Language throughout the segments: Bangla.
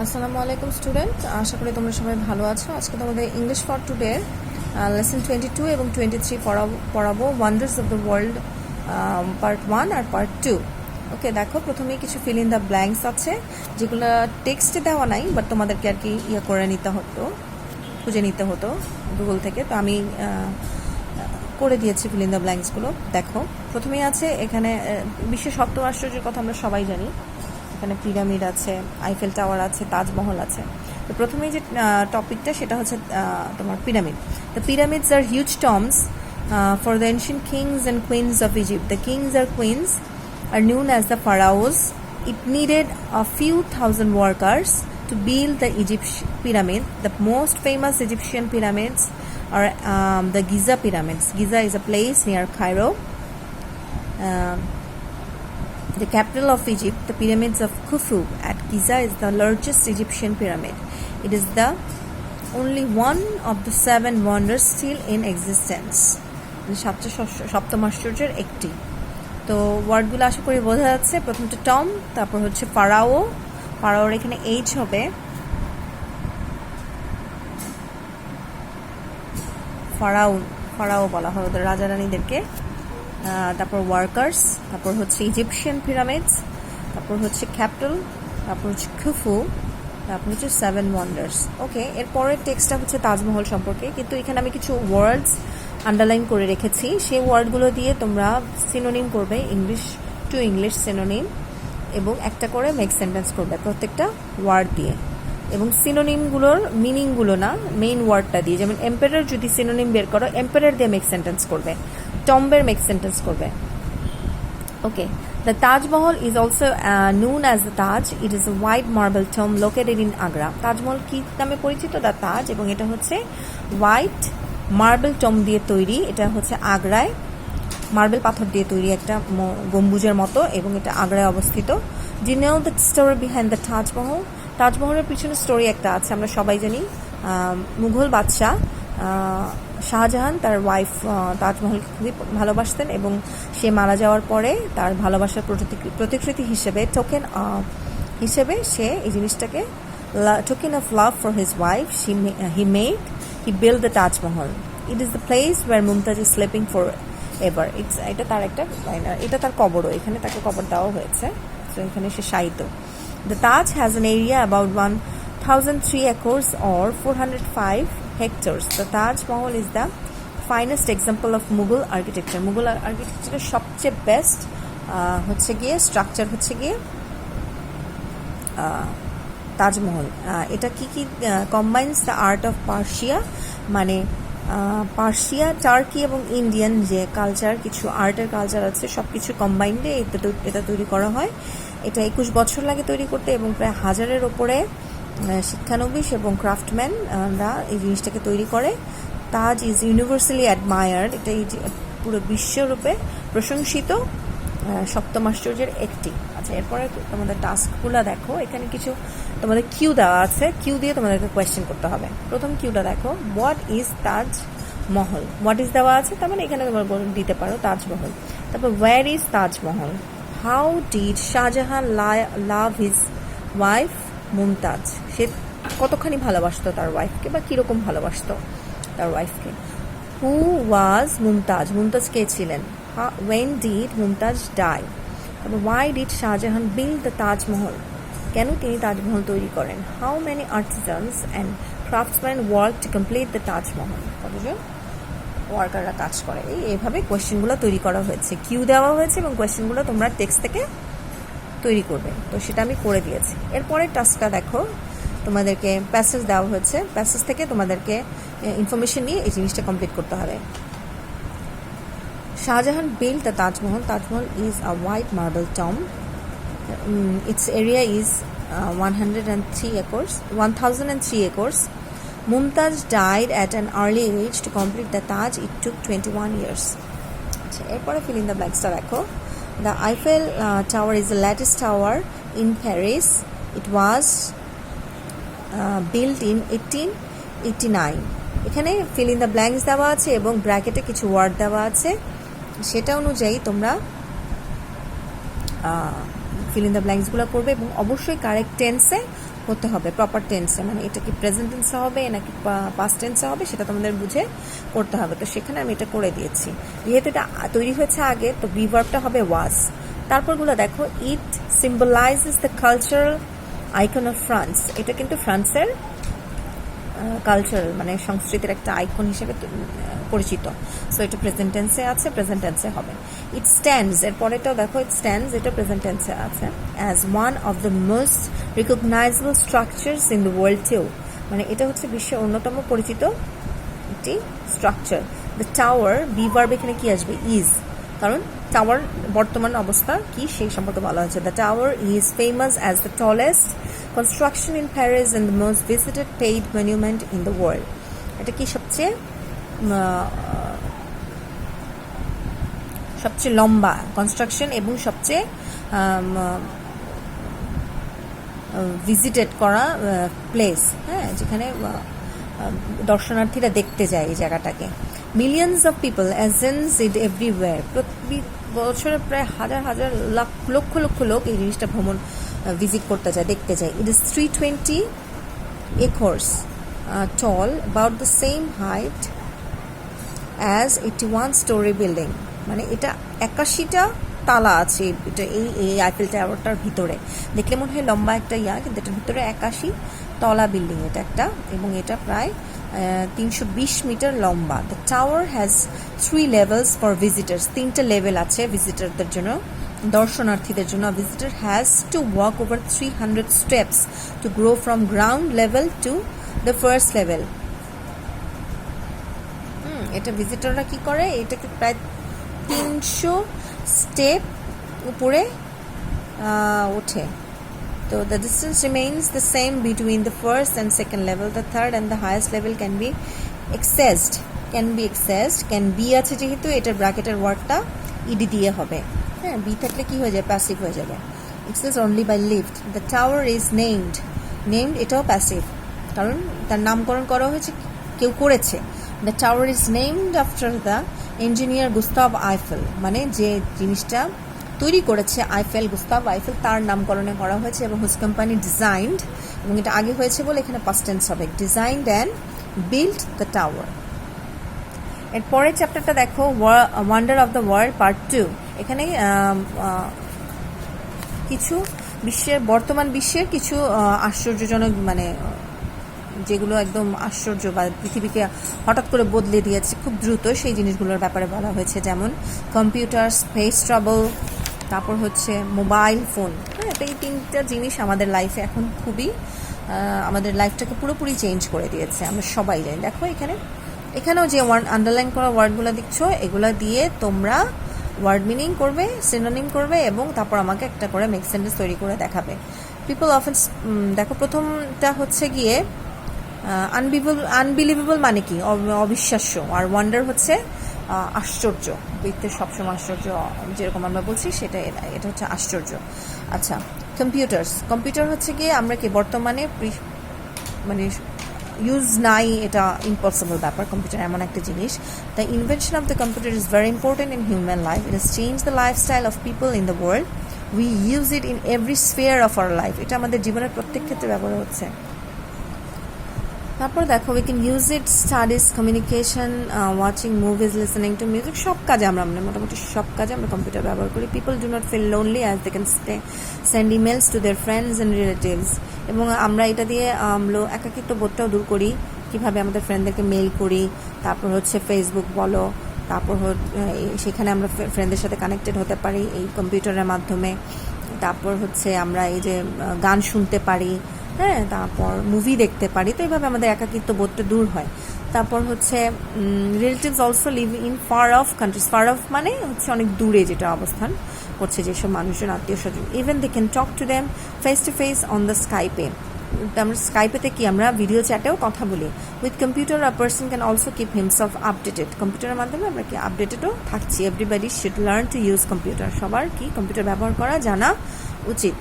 আসসালামু আলাইকুম স্টুডেন্ট, আশা করি তোমরা সবাই ভালো আছো। আজকে তোমাদের ইংলিশ ফর টুডে লেসন 22 এবং 23 পড়াবো wonders of the world part 1 আর পার্ট 2। ওকে, দেখো প্রথমেই কিছু ফিল ইন দ্য ব্ল্যাঙ্কস আছে যেগুলো টেক্সটে দেওয়া নাই, বাট তোমাদেরকে আর কি করে নিতে হতো, খুঁজে নিতে হতো গুগল থেকে। তো আমি করে দিয়েছি ফিল ইন দ্য ব্ল্যাঙ্কসগুলো। দেখো প্রথমেই আছে এখানে বিশ্বের সপ্তম আশ্চর্যের কথা আমরা সবাই জানি। এখানে পিরামিড আছে, আইফেল টাওয়ার আছে, তাজমহল আছে। তো প্রথমেই যে টপিকটা সেটা হচ্ছে তোমার pyramid. The pyramids are huge tombs for the ancient kings and queens of Egypt. The kings আর queens are known as the pharaohs. It needed a few thousand workers to build the Egyptian pyramid. The most famous Egyptian pyramids are the Giza pyramids. Giza is a place near Cairo. The capital of Egypt, the pyramids of Khufu at Giza is the largest Egyptian pyramid. It is the only one of the 7 wonders still in existence. সপ্তম আশ্চর্যের একটি। তো ওয়ার্ডগুলো আশা করি বোঝা যাচ্ছে। প্রথমটা টম, তারপর হচ্ছে ফারাও। ফারাওর এখানে এইচ হবে, ফারাও বলা হয় ওদের রাজা রানীদেরকে। তারপর ওয়ার্কার্স, তারপর হচ্ছে ইজিপশিয়ান পিরামিডস, তারপর হচ্ছে ক্যাপিটাল, তারপর হচ্ছে খুফু, তারপর হচ্ছে 7 ওয়ান্ডার্স। ওকে, এরপরের টেক্সটটা হচ্ছে তাজমহল সম্পর্কে, কিন্তু এখানে আমি কিছু ওয়ার্ডস আন্ডারলাইন করে রেখেছি। সেই ওয়ার্ডগুলো দিয়ে তোমরা সিনোনিম করবে, ইংলিশ টু ইংলিশ সিনোনিম, এবং একটা করে মেক সেন্টেন্স করবে প্রত্যেকটা ওয়ার্ড দিয়ে। এবং সিনোনিমগুলোর মিনিংগুলো না, মেইন ওয়ার্ডটা দিয়ে। যেমন এম্পায়ার যদি সিনোনিম বের করো, এম্পায়ার দিয়ে মেক সেন্টেন্স করবে, টম্বের মেক সেন্টেন্স করবে। ওকে, the Taj Mahal is also known as the Taj. It is a white marble tomb located in Agra. Taj Mahal কি নামে পরিচিত? দা তাজ, এবং এটা হচ্ছে হোয়াইট মার্বেল টম দিয়ে তৈরি। এটা হচ্ছে আগ্রায় মার্বেল পাথর দিয়ে তৈরি একটা গম্বুজের মতো, এবং এটা আগ্রায় অবস্থিত। Do you know the story behind the Taj Mahal? তাজমহলের পিছনে স্টোরি একটা আছে, আমরা সবাই জানি। মুঘল বাদশাহ শাহজাহান তার ওয়াইফ তাজমহলকে খুবই ভালোবাসতেন, এবং সে মারা যাওয়ার পরে তার ভালোবাসার প্রতিকৃতি হিসেবে, টোকেন হিসেবে সে এই জিনিসটাকে, token of love for his wife, he built the Taj Mahal. It is the place where Mumtaz is sleeping forever. এটা তার একটা, এটা তার কবরও, এখানে তাকে কবর দেওয়া হয়েছে। তো এখানে সে শায়িত। The Taj has an area about 1003 acres or 405 hectares. The Taj Mahal is the finest example of Mughal architecture. Mughal architecture সবচেয়ে বেস্ট হচ্ছে গিয়ে স্ট্রাকচার হচ্ছে গিয়ে তাজমহল। এটা কি combines the art of Persia, মানে পার্সিয়া, টার্কি এবং ইন্ডিয়ান যে কালচার, কিছু আর্টের কালচার আছে, সব কিছু কম্বাইন্ডে এটা তৈরি করা হয়। এটা 21 বছর লাগে তৈরি করতে, এবং প্রায় 1000-এর ওপরে শিক্ষানবিশ এবং ক্রাফটম্যানরা এই জিনিসটাকে তৈরি করে। তাজ ইজ ইউনিভার্সালি অ্যাডমায়ার্ড। এটা পুরো বিশ্বরূপে প্রশংসিত সপ্তম আশ্চর্যের একটি। আচ্ছা, এরপরে তোমাদের টাস্কগুলো দেখো। এখানে কিছু তোমাদের কিউ দেওয়া আছে, কিউ দিয়ে তোমাদেরকে কোয়েশ্চেন করতে হবে। প্রথম কিউটা দেখো, what is Taj Mahal? What is দেওয়া আছে, তার মানে এখানে তোমরা দিতে পারো তাজমহল। তারপর where is Taj Mahal? How did Shah Jahan love his wife Mumtaz? সে কতখানি ভালোবাসতো তার ওয়াইফকে, বা কিরকম ভালোবাসতো তার ওয়াইফকে। হু ওয়াজ মুমতাজ? মুমতাজ কে ছিলেন? When did Mumtaz die? Why did Shahjahan build the Taj Mahal? কেন তিনি তাজমহল তৈরি করেন? How many artisans and craftsmen work to complete the Taj Mahal? কতজন ওয়ার্কাররা কাজ করে? এইভাবে কোয়েশ্চেনগুলো তৈরি করা হয়েছে, কিউ দেওয়া হয়েছে, এবং কোয়েশ্চেনগুলো তোমরা টেক্সট থেকে তৈরি করবে। তো সেটা আমি করে দিয়েছি। এরপরে টাস্কটা দেখো, তোমাদেরকে প্যাসেজ দেওয়া হয়েছে, প্যাসেজ থেকে তোমাদেরকে ইনফরমেশন নিয়ে এই জিনিসটা কমপ্লিট করতে হবে। Shahjahan built the Taj Mahal. Taj Mahal is a white marble tomb. Its area is 1003 acres. Mumtaz died at an early age. To complete the Taj, it took 21 years. এরপরে fill in the blanks টা দেখো। The Eiffel Tower is the latest tower in Paris. It was built in 1889. এখানে fill in the blanks দেওয়া আছে, এবং ব্র্যাকেটে কিছু ওয়ার্ড দেওয়া আছে, সেটা অনুযায়ী তোমরা ফিল ইন দ্য ব্ল্যাঙ্কসগুলো করবে, এবং অবশ্যই কারেক্ট টেন্সে হতে হবে প্রপার টেন্সে, মানে এটা কি প্রেজেন্ট টেন্সে হবে নাকি পাস্ট টেন্সে হবে সেটা তোমাদের বুঝে করতে হবে। তো সেখানে আমি এটা করে দিয়েছি, যেহেতু এটা তৈরি হয়েছে আগে তো বি ভার্বটা হবে ওয়াজ। তারপরগুলো দেখো, it symbolises the cultural icon of France, এটা কিন্তু ফ্রান্সের কালচারাল মানে সংস্কৃতির একটা আইকন হিসেবে পরিচিত। সো এটা প্রেজেন্ট টেন্সে আছে, প্রেজেন্ট টেন্সে হবে। ইট স্ট্যান্ডস, এর পরেটাও দেখো ইট স্ট্যান্ডস, এটা প্রেজেন্ট টেন্সে আছে। As one of the most recognisable structures in the world টিউ, মানে এটা হচ্ছে বিশ্বের অন্যতম পরিচিত একটি structure. The tower, be verb এখানে কি আসবে? ইজ, কারণ টাওয়ার বর্তমান অবস্থা কি সেই সম্পর্কে বলা হয়েছে। The tower is famous as the tallest construction in Paris and the most visited paid monument in the world. এটা কি সবচেয়ে লম্বা কনস্ট্রাকশন এবং সবচেয়ে ভিজিটেড করা প্লেস, হ্যাঁ, যেখানে দর্শনার্থীরা দেখতে যায় এই জায়গাটাকে। Millions of people attends it everywhere, প্রতি বছরে প্রায় হাজার হাজার লক্ষ লক্ষ লোক এই জিনিসটা ভিজিট করতে যায়, দেখতে যায়। It is 320 acres tall, about the same height as 81 story building, মানে এটা 81টা তালা আছে এটা এই আইফেল টাওয়ারটার ভিতরে। দেখলে মনে হয় লম্বা একটা কিন্তু এটার ভিতরে 81 তলা বিল্ডিং এটা একটা, এবং এটা প্রায় 320 মিটার লম্বা। The tower has 3 levels for visitors, 3টা লেভেল আছে ভিজিটারদের জন্য, দর্শনার্থীদের জন্য। Visitor has to walk over 300 steps to grow from ground level to the first level. এটা ভিজিটররা কি করে, এটাকে প্রায় 300 স্টেপ উপরে ওঠে। তো the distance remains the same between the first and second level. The third and the highest level can be accessed, can be আছে যেহেতু এটার ব্র্যাকেটের ওয়ার্ডটা ইডি দিয়ে হবে, হ্যাঁ, বি থাকলে কি হয়ে যায়, প্যাসিভ হয়ে যাবে। Access only by lift. The tower is named, এটাও প্যাসিভ, কারণ তার নামকরণ করা হয়েছে, কেউ করেছে। The tower is named after the engineer Gustave Eiffel, মানে যে জিনিসটা তৈরি করেছে আইফেল, গুস্তাভ আইফেল, তার নামকরণে করা হয়েছে। এবং হুজ কোম্পানি ডিজাইনড, এবং এটা আগে হয়েছে বলে এখানে পাস্ট টেন্স হবে, designed and build the tower. এর পরের চ্যাপ্টারটা দেখো, wonder of the world part 2। এখানে কিছু বর্তমান বিশ্বের কিছু আশ্চর্যজনক, মানে যেগুলো একদম আশ্চর্য বা পৃথিবীকে হঠাৎ করে বদলে দিয়েছে খুব দ্রুত, সেই জিনিসগুলোর ব্যাপারে বলা হয়েছে। যেমন কম্পিউটার, স্পেস ট্রাভেল, তারপর হচ্ছে মোবাইল ফোন। হ্যাঁ, এই 3টা জিনিস আমাদের লাইফে এখন খুবই আমাদের লাইফটাকে পুরোপুরি চেঞ্জ করে দিয়েছে, আমরা সবাই জানি। দেখো এখানেও যে আন্ডারলাইন করা ওয়ার্ডগুলো দেখছো, এগুলো দিয়ে তোমরা ওয়ার্ড মিনিং করবে, সিনোনিম করবে, এবং তারপর আমাকে একটা করে মেক সেন্টেন্স তৈরি করে দেখাবে। পিপল অফেন, দেখো প্রথমটা হচ্ছে গিয়ে আনবিলিভেবল, মানে কি অবিশ্বাস্য, আর ওয়ান্ডার হচ্ছে আশ্চর্য, বৃত্তের সবসময় আশ্চর্য যেরকম আমরা বলছি সেটা, এটা হচ্ছে আশ্চর্য। আচ্ছা, কম্পিউটার হচ্ছে গিয়ে আমরা কি বর্তমানে মানে ইউজ নাই, এটা ইম্পসিবল ব্যাপার। কম্পিউটার এমন একটা জিনিস। The invention of the computer is very important in human life. It has change the lifestyle of people in the world. We use it in every sphere of our life. এটা আমাদের জীবনের প্রত্যেক ক্ষেত্রে ব্যবহার হচ্ছে। তারপর দেখো, we can use it studies, communication, watching movies, listening to music, সব কাজে আমরা মোটামুটি সব কাজে আমরা কম্পিউটার ব্যবহার করি। People do not feel lonely as they can send emails to their friends and relatives. এবং আমরা এটা দিয়ে একাকিত্ব বোধটাও দূর করি, কীভাবে আমাদের ফ্রেন্ডদেরকে মেল করি, তারপর হচ্ছে ফেসবুক বলো, তারপর সেখানে আমরা ফ্রেন্ডদের সাথে কানেক্টেড হতে পারি এই কম্পিউটারের মাধ্যমে। তারপর হচ্ছে আমরা এই যে গান শুনতে পারি, হ্যাঁ, তারপর মুভি দেখতে পারি। তো এইভাবে আমাদের একাকিত্ব বোধটা দূর হয়। তারপর হচ্ছে relatives also live in far off countries. Far off মানে হচ্ছে অনেক দূরে যেটা অবস্থান করছে যেসব মানুষজন, আত্মীয় স্বজন। Even they can talk to them face to face on the Skype. আমরা স্কাইপেতে কি আমরা ভিডিও চ্যাটেও কথা বলি। With computer a person can also keep himself updated. কম্পিউটারের মাধ্যমে আমরা কি আপডেটেডও থাকছি। Everybody should learn to use computer. সবার কি কম্পিউটার ব্যবহার করা জানা উচিত।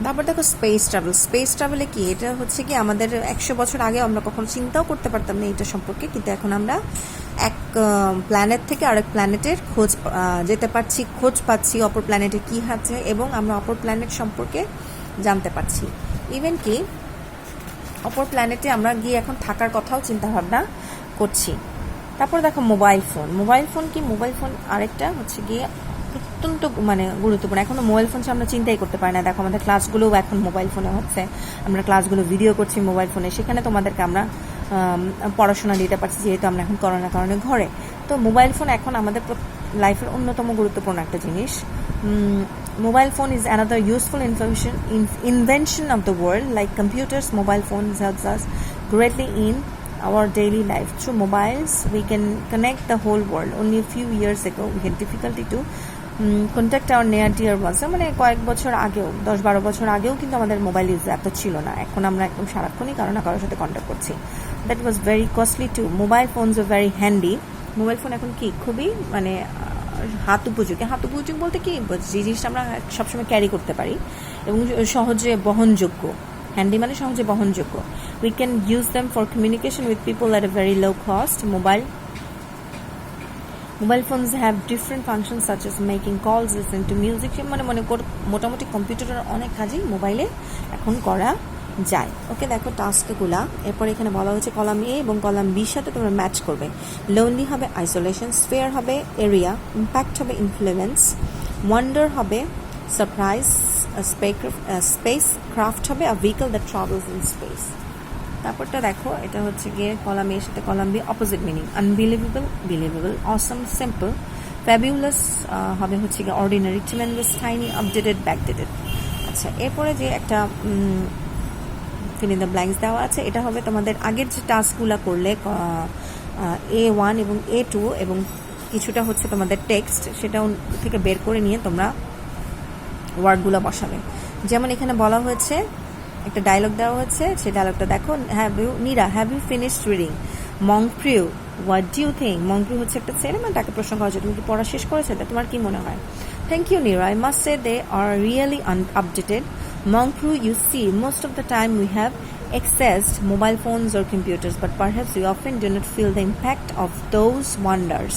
তারপর দেখো স্পেস ট্রাভেলে কি, এটা হচ্ছে কি আমাদের 100 বছর আগে আমরা কখনো চিন্তাও করতে পারতাম না এটা সম্পর্কে, কিন্তু এখন আমরা এক প্ল্যানেট থেকে আরেক প্ল্যানেটের খোঁজ পাচ্ছি, অপর প্ল্যানেটে কি আছে, এবং আমরা অপর প্ল্যানেট সম্পর্কে জানতে পারছি। ইভেন কি অপর প্ল্যানেটে আমরা গিয়ে এখন থাকার কথাও চিন্তা ভাবনা করছি। তারপর দেখো মোবাইল ফোন কি, মোবাইল ফোন আরেকটা হচ্ছে গিয়ে অত্যন্ত মানে গুরুত্বপূর্ণ। এখনো মোবাইল ফোন আমরা চিন্তাই করতে পারি না। দেখো আমাদের ক্লাসগুলোও এখন মোবাইল ফোনে হচ্ছে, আমরা ক্লাসগুলো ভিডিও করছি মোবাইল ফোনে, সেখানে তোমাদেরকে আমরা পড়াশোনা দিতে পারছি যেহেতু আমরা এখন করোনার কারণে ঘরে। তো মোবাইল ফোন এখন আমাদের লাইফের অন্যতম গুরুত্বপূর্ণ একটা জিনিস। Mobile phone is another useful invention of the world. Like computers, mobile phones helps us greatly in our daily life. Through mobiles, we can connect the whole world. Only a few years ago, we had difficulty to contact our near dear ones. মানে কয়েক বছর আগেও, 10-12 বছর আগেও কিন্তু আমাদের মোবাইল ইউজ এত ছিল না। এখন আমরা একদম সারাক্ষণই কারো না কারোর সাথে কন্ট্যাক্ট করছি। That was very costly too. Mobile phones are very handy. Mobile phone এখন কি খুবই মানে হাত উপযোগী বলতে কি, যে জিনিসটা আমরা সবসময় ক্যারি করতে পারি এবং সহজে বহনযোগ্য। হ্যান্ডি মানে সহজে বহনযোগ্য। We can use them for communication with people at a very low cost. Mobile phones have different function such as making calls, listen to music. মানে মোটামুটি কম্পিউটারের অনেক কাজই মোবাইলে এখন করা যায়। ওকে, দেখো টাস্কগুলা। এরপর এখানে বলা হয়েছে কলাম এ এবং কলাম বির সাথে তোমরা ম্যাচ করবে। লোনলি হবে আইসোলেশন, স্ফিয়ার হবে এরিয়া, ইম্প্যাক্ট হবে ইনফ্লুয়েন্স, ওয়ান্ডার হবে সারপ্রাইজ, স্পেস ক্রাফট হবে a vehicle that travels in space. তারপরটা দেখো, এটা হচ্ছে গিয়ে কলাম এর সাথে column B opposite meaning. Unbelievable, believable, awesome, simple, fabulous হবে হচ্ছে গিয়ে ordinary, tremendous, tiny, updated, backdated. আচ্ছা, এরপরে যে একটা ফিল ইন দ্য ব্ল্যাঙ্কস দেওয়া আছে, এটা হবে তোমাদের আগের যে টাস্কগুলো করলে A1 এবং A2 এবং কিছুটা হচ্ছে তোমাদের টেক্সট, সেটা থেকে বের করে নিয়ে তোমরা ওয়ার্ডগুলো বসাবে। যেমন এখানে বলা হয়েছে, একটা ডায়লগ দেওয়া হয়েছে, সেই ডায়লগটা দেখো। Have you finished reading Mongpriu, what do you think? Mongpriu হচ্ছে একটা ছেলে, মানে তাকে প্রশ্ন করা হচ্ছে তুমি কি পড়া শেষ করেছো, তোমার কি মনে হয়? Thank you Nira, I must say they are really updated. Mongpru, you see, most of the time we have accessed mobile phones or computers, but perhaps we often do not feel the impact of those wonders.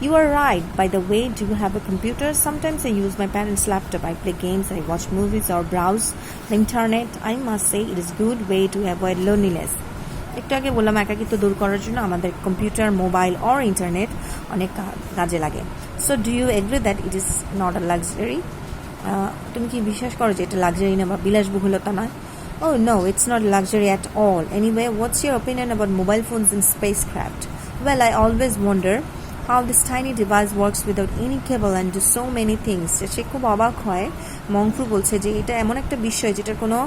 You are right. By the way, do you have a computer? Sometimes I use my parents' laptop. I play games, I watch movies or browse the internet. I must say it is a good way to avoid loneliness. একটু আগে বললাম একাকিত্ব দূর করার জন্য আমাদের কম্পিউটার, মোবাইল অর ইন্টারনেট অনেক কাজে লাগে। So do you agree that it is not a luxury? তুমি কি বিশ্বাস করো যে এটা লাক্সারি না বা বিলাসবহুলতা নয়? Oh no, it's not luxury at all. Anyway, what's your opinion about mobile phones and spacecraft? Well, I always wonder how this tiny device works without any cable and do so many things. সে খুব অবাক হয়। মংফ্রু বলছে যে এটা এমন একটা বিষয় যেটার কোনো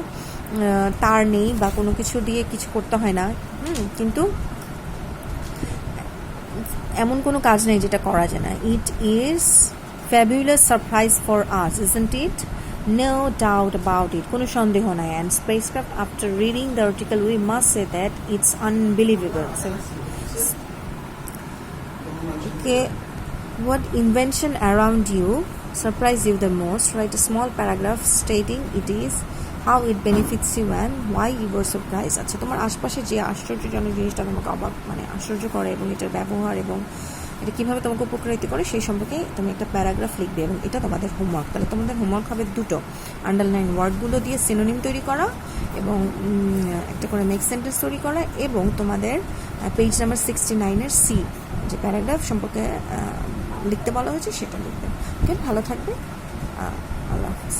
তার নেই বা কোনো কিছু দিয়ে কিছু করতে হয় না, কিন্তু এমন কোনো কাজ নেই যেটা করা যায় না। It is fabulous surprise for us, isn't it? No doubt about it. কোনো সন্দেহ নাই. And spacecraft, after reading the article, we must say that it's unbelievable. So, okay, what invention around you surprised you the most? Write a small paragraph stating it is, how it benefits you and why you were surprised. আচ্ছা, তোমার আশপাশে যে আশ্চর্যজনক জিনিসটা তোমাকে অবাক মানে আশ্চর্য করে এবং এটার ব্যবহার এবং এটা কীভাবে তোমাকে উপকৃত করে সেই সম্পর্কে তুমি একটা প্যারাগ্রাফ লিখবে এবং এটা তোমাদের হোমওয়ার্ক। তাহলে তোমাদের হোমওয়ার্ক হবে দুটো, আন্ডারলাইন ওয়ার্ডগুলো দিয়ে সিনোনিম তৈরি করা এবং একটা করে মেক সেন্টেন্স তৈরি করা, এবং তোমাদের পেজ নাম্বার 69-এর সি যে প্যারাগ্রাফ সম্পর্কে লিখতে বলা হয়েছে সেটা লিখবে। ওকে, ভালো থাকবে, আল্লাহ হাফিজ।